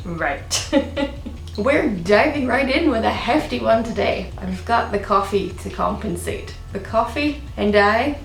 Right. We're diving right in with a hefty one today. I've got the coffee to compensate. The coffee and I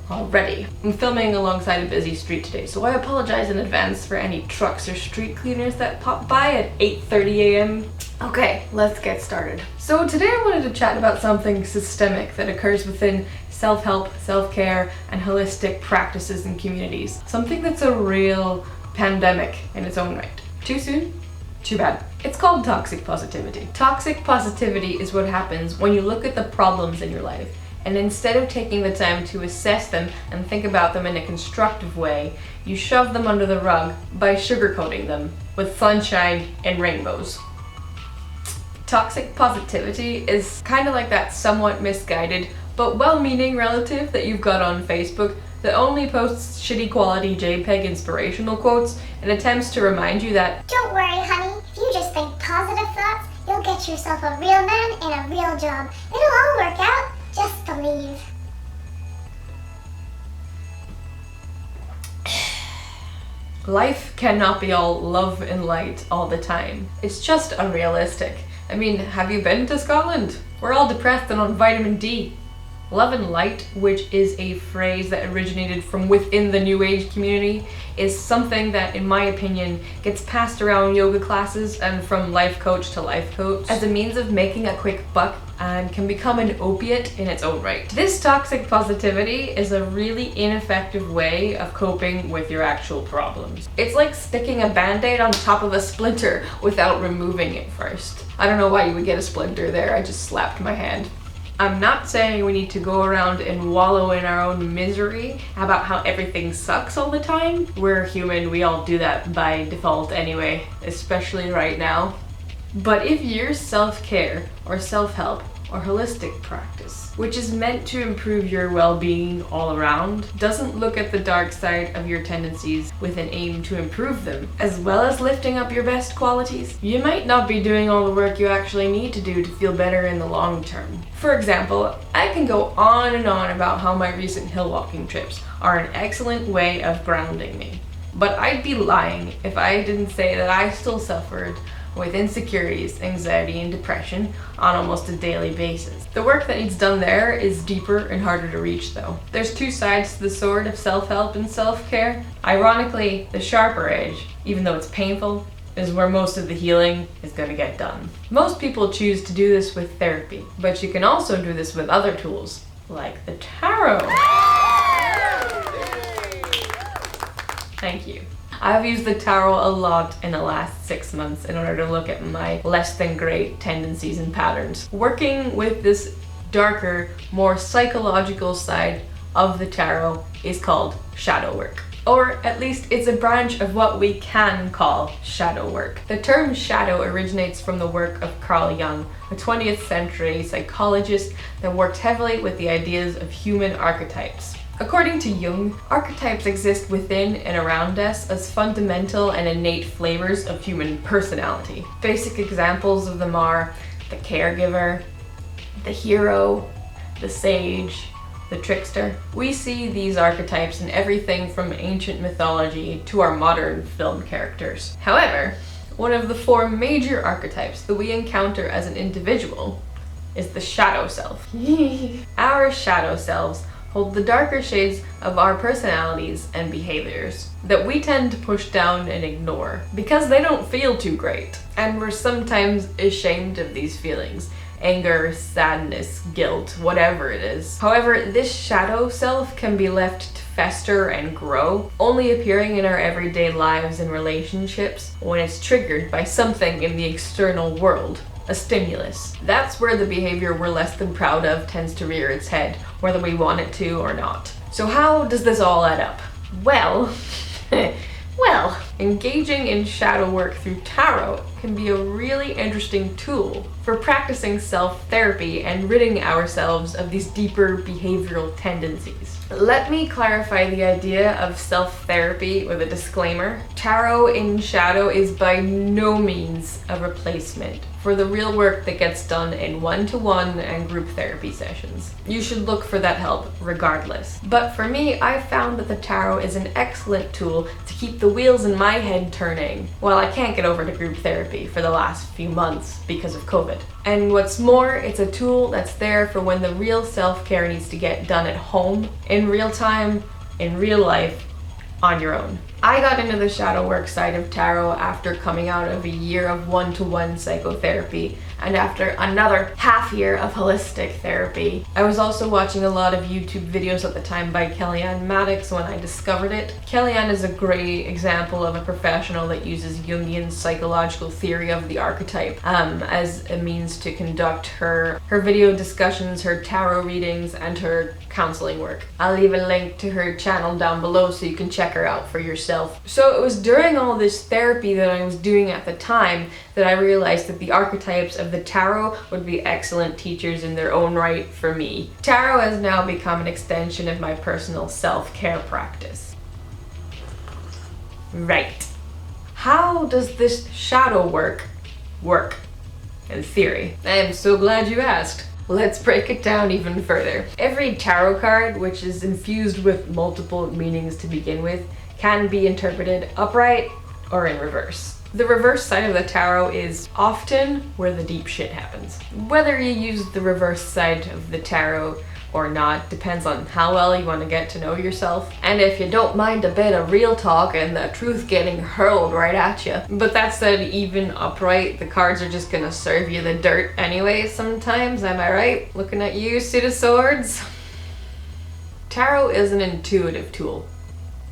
are ready. I'm filming alongside a busy street today, so I apologize in advance for any trucks or street cleaners that pop by at 8:30 a.m. Okay, let's get started. So today I wanted to chat about something systemic that occurs within self-help, self-care, and holistic practices and communities. Something that's a real pandemic in its own right. Too soon? Too bad. It's called toxic positivity. Toxic positivity is what happens when you look at the problems in your life, and instead of taking the time to assess them and think about them in a constructive way, you shove them under the rug by sugarcoating them with sunshine and rainbows. Toxic positivity is kind of like that somewhat misguided but well-meaning relative that you've got on Facebook that only posts shitty quality JPEG inspirational quotes and attempts to remind you that, "Don't worry, honey, if you just think positive thoughts, you'll get yourself a real man and a real job. It'll all work out. Just believe." life cannot be all love and light all the time. It's just unrealistic. I mean, have you been to Scotland? We're all depressed and on vitamin D. Love and light, which is a phrase that originated from within the New Age community, is something that, in my opinion, gets passed around yoga classes and from life coach to life coach as a means of making a quick buck and can become an opiate in its own right. This toxic positivity is a really ineffective way of coping with your actual problems. It's like sticking a band-aid on top of a splinter without removing it first. I don't know why you would get a splinter there, I just slapped my hand. I'm not saying we need to go around and wallow in our own misery about how everything sucks all the time. We're human, we all do that by default anyway, especially right now. But if your self-care or self-help or holistic practice, which is meant to improve your well-being all around, doesn't look at the dark side of your tendencies with an aim to improve them, as well as lifting up your best qualities, you might not be doing all the work you actually need to do to feel better in the long term. For example, I can go on and on about how my recent hill walking trips are an excellent way of grounding me. But I'd be lying if I didn't say that I still suffered with insecurities, anxiety, and depression on almost a daily basis. The work that needs done there is deeper and harder to reach though. There's two sides to the sword of self-help and self-care. Ironically, the sharper edge, even though it's painful, is where most of the healing is going to get done. Most people choose to do this with therapy, but you can also do this with other tools, like the tarot. Thank you. I've used the tarot a lot in the last 6 months in order to look at my less than great tendencies and patterns. Working with this darker, more psychological side of the tarot is called shadow work. Or at least it's a branch of what we can call shadow work. The term shadow originates from the work of Carl Jung, a 20th century psychologist that worked heavily with the ideas of human archetypes. According to Jung, archetypes exist within and around us as fundamental and innate flavors of human personality. Basic examples of them are the caregiver, the hero, the sage, the trickster. We see these archetypes in everything from ancient mythology to our modern film characters. However, one of the 4 major archetypes that we encounter as an individual is the shadow self. Our shadow selves hold the darker shades of our personalities and behaviors that we tend to push down and ignore because they don't feel too great. And we're sometimes ashamed of these feelings. Anger, sadness, guilt, whatever it is. However, this shadow self can be left to fester and grow, only appearing in our everyday lives and relationships when it's triggered by something in the external world. A stimulus. That's where the behavior we're less than proud of tends to rear its head, whether we want it to or not. So how does this all add up? Well, engaging in shadow work through tarot can be a really interesting tool for practicing self-therapy and ridding ourselves of these deeper behavioral tendencies. Let me clarify the idea of self-therapy with a disclaimer. Tarot in shadow is by no means a replacement for the real work that gets done in one-to-one and group therapy sessions. You should look for that help regardless. But for me, I found that the tarot is an excellent tool to keep the wheels in my head turning while I can't get over to group therapy for the last few months because of COVID. And what's more, it's a tool that's there for when the real self-care needs to get done at home, in real time, in real life, on your own. I got into the shadow work side of tarot after coming out of a year of one-to-one psychotherapy and after another half year of holistic therapy. I was also watching a lot of YouTube videos at the time by Maddox when I discovered it. Kellyanne is a great example of a professional that uses Jungian psychological theory of the archetype as a means to conduct her video discussions, her tarot readings, and her counseling work. I'll leave a link to her channel down below so you can check her out for yourself. So it was during all this therapy that I was doing at the time that I realized that the archetypes of the tarot would be excellent teachers in their own right for me. Tarot has now become an extension of my personal self-care practice. Right. How does this shadow work in theory? I am so glad you asked. Let's break it down even further. Every tarot card, which is infused with multiple meanings to begin with, can be interpreted upright or in reverse. The reverse side of the tarot is often where the deep shit happens. Whether you use the reverse side of the tarot or not depends on how well you want to get to know yourself, and if you don't mind a bit of real talk and the truth getting hurled right at you. But that said, even upright, the cards are just gonna serve you the dirt anyway sometimes, am I right? Looking at you, Suit of Swords. Tarot is an intuitive tool,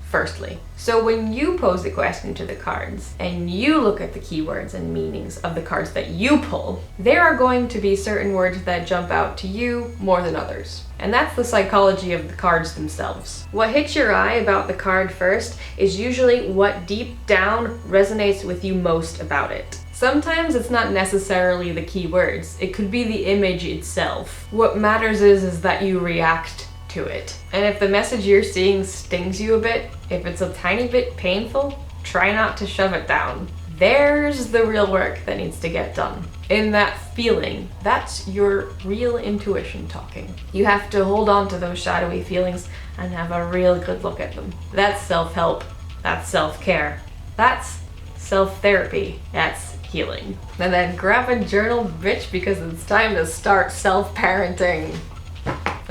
firstly. So when you pose a question to the cards and you look at the keywords and meanings of the cards that you pull, there are going to be certain words that jump out to you more than others. And that's the psychology of the cards themselves. What hits your eye about the card first is usually what deep down resonates with you most about it. Sometimes it's not necessarily the keywords, it could be the image itself. What matters is that you react to it. And if the message you're seeing stings you a bit, if it's a tiny bit painful, try not to shove it down. There's the real work that needs to get done. In that feeling, that's your real intuition talking. You have to hold on to those shadowy feelings and have a real good look at them. That's self-help. That's self-care. That's self-therapy. That's healing. And then grab a journal, bitch, because it's time to start self-parenting.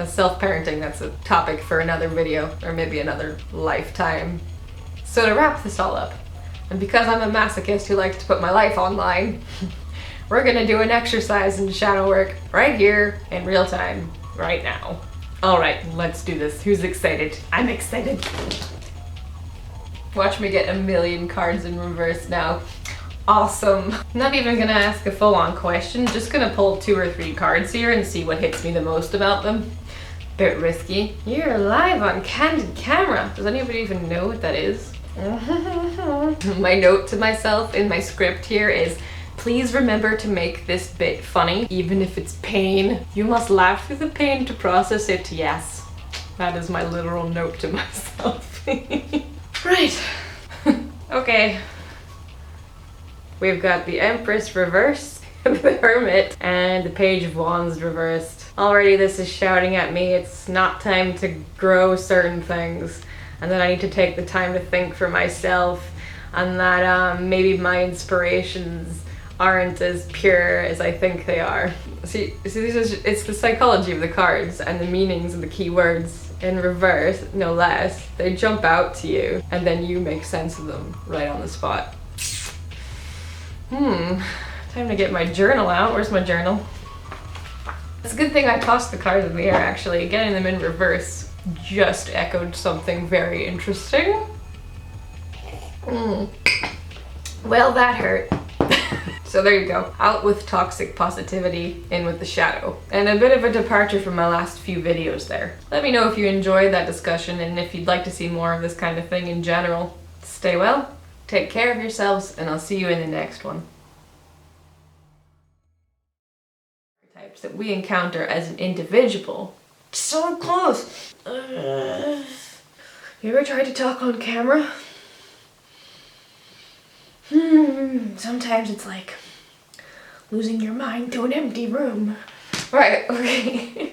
Self-parenting, that's a topic for another video, or maybe another lifetime. So to wrap this all up, and because I'm a masochist who likes to put my life online, we're gonna do an exercise in shadow work right here in real time, right now. All right, let's do this. Who's excited? I'm excited. Watch me get a million cards in reverse now. Awesome. Not even gonna ask a full-on question, just gonna pull 2 or 3 cards here and see what hits me the most about them. Bit risky. You're live on candid camera. Does anybody even know what that is? My note to myself in my script here is, please remember to make this bit funny, even if it's pain. You must laugh through the pain to process it, yes. That is my literal note to myself. Right. Okay. We've got the Empress reversed, the Hermit, and the Page of Wands reversed. Already this is shouting at me it's not time to grow certain things, and that I need to take the time to think for myself, and that maybe my inspirations aren't as pure as I think they are. See, it's the psychology of the cards and the meanings and the keywords in reverse, no less. They jump out to you, and then you make sense of them right on the spot. Time to get my journal out. Where's my journal? It's a good thing I tossed the cards in the air, actually. Getting them in reverse just echoed something very interesting. Well, that hurt. So there you go. Out with toxic positivity, in with the shadow. And a bit of a departure from my last few videos there. Let me know if you enjoyed that discussion and if you'd like to see more of this kind of thing in general. Stay well, take care of yourselves, and I'll see you in the next one. Types that we encounter as an individual So close. You ever tried to talk on camera? Sometimes it's like losing your mind to an empty room. Right, okay.